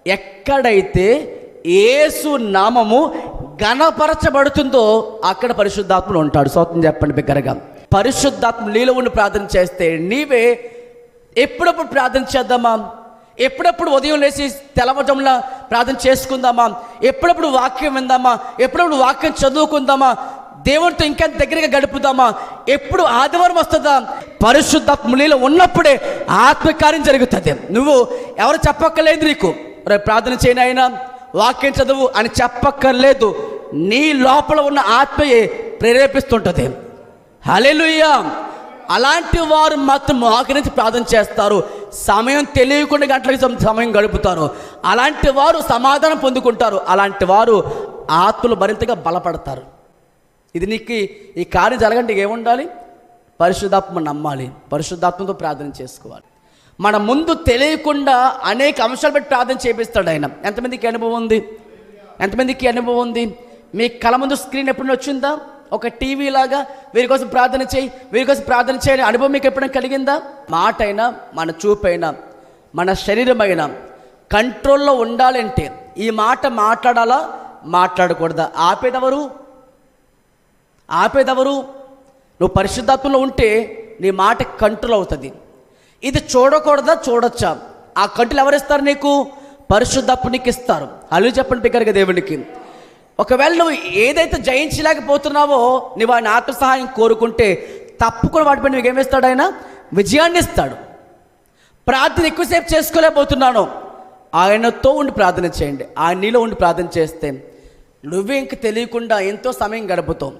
ఎక్కడైతే యేసు నామము ఘనపరచబడుతుందో అక్కడ పరిశుద్ధాత్ముడు ఉంటాడు. స్తోత్రం చెప్పండి బిగ్గరగా. పరిశుద్ధాత్మ నీలో ఉండి ప్రార్థన చేస్తే నీవే ఎప్పుడప్పుడు ప్రార్థన చేద్దామా, ఎప్పుడప్పుడు ఉదయం లేచి తెల్లవారుజామున ప్రార్థన చేసుకుందామా, ఎప్పుడప్పుడు వాక్యం విందామా, ఎప్పుడప్పుడు వాక్యం చదువుకుందామా, దేవునితో ఇంకా దగ్గరగా గడుపుదామా, ఎప్పుడు ఆదివారం వస్తుందా. పరిశుద్ధాత్మ నీలో ఉన్నప్పుడే ఆత్మకార్యం జరుగుతుంది. నువ్వు ఎవరు చెప్పక్కర్లేదు, నీకు ప్రార్థన చేయని అయినా వాక్యం చదువు అని చెప్పక్కర్లేదు. నీ లోపల ఉన్న ఆత్మయే ప్రేరేపిస్తుంటుంది. హల్లెలూయా. అలాంటి వారు మాత్రం మోకరించి ప్రార్థన చేస్తారు. సమయం తెలియకుండా గంటలకి సమయం గడుపుతారు. అలాంటి వారు సమాధానం పొందుకుంటారు. అలాంటి వారు ఆత్మలు మరింతగా బలపడతారు. ఇది నీకు ఈ కార్యం జరగంటే ఏముండాలి? పరిశుద్ధాత్మ నమ్మాలి, పరిశుద్ధాత్మతో ప్రార్థన చేసుకోవాలి. మన ముందు తెలియకుండా అనేక అంశాలు పెట్టి ప్రార్థన చేపిస్తాడు ఆయన. ఎంతమందికి అనుభవం ఉంది? ఎంతమందికి అనుభవం ఉంది? మీ కళ్ళ ముందు స్క్రీన్ ఎప్పుడైనా వచ్చిందా? ఒక టీవీ లాగా వీరి కోసం ప్రార్థన చేయి, వీరి కోసం ప్రార్థన చేయని అనుభవం మీకు ఎప్పుడైనా కలిగిందా? మాట అయినా, మన చూపైనా, మన శరీరమైనా కంట్రోల్లో ఉండాలంటే ఈ మాట మాట్లాడాలా, మాట్లాడకూడదా? ఆపేదెవరు? నువ్వు పరిశుద్ధాత్మలో ఉంటే నీ మాట కంట్రోల్ అవుతుంది. ఇది చూడకూడదా, చూడొచ్చా? ఆ కంట్రోల్ ఎవరిస్తారు నీకు? పరిశుద్ధాత్మ నీకు ఇస్తారు. అల్లు చెప్పండి బిగ్గరగా దేవునికి. ఒకవేళ నువ్వు ఏదైతే జయించలేకపోతున్నావో నువ్వు ఆయన ఆత్మ సహాయం కోరుకుంటే తప్పకుండా వాటిపై నువ్వు ఏమిస్తాడు? ఆయన విజయాన్ని ఇస్తాడు. ప్రార్థన ఎక్కువసేపు చేసుకోలేకపోతున్నాను, ఆయనతో ఉండి ప్రార్థన చేయండి. ఆయన నీలో ఉండి ప్రార్థన చేస్తే నువ్వే ఇంక తెలియకుండా ఎంతో సమయం గడుపుతావు.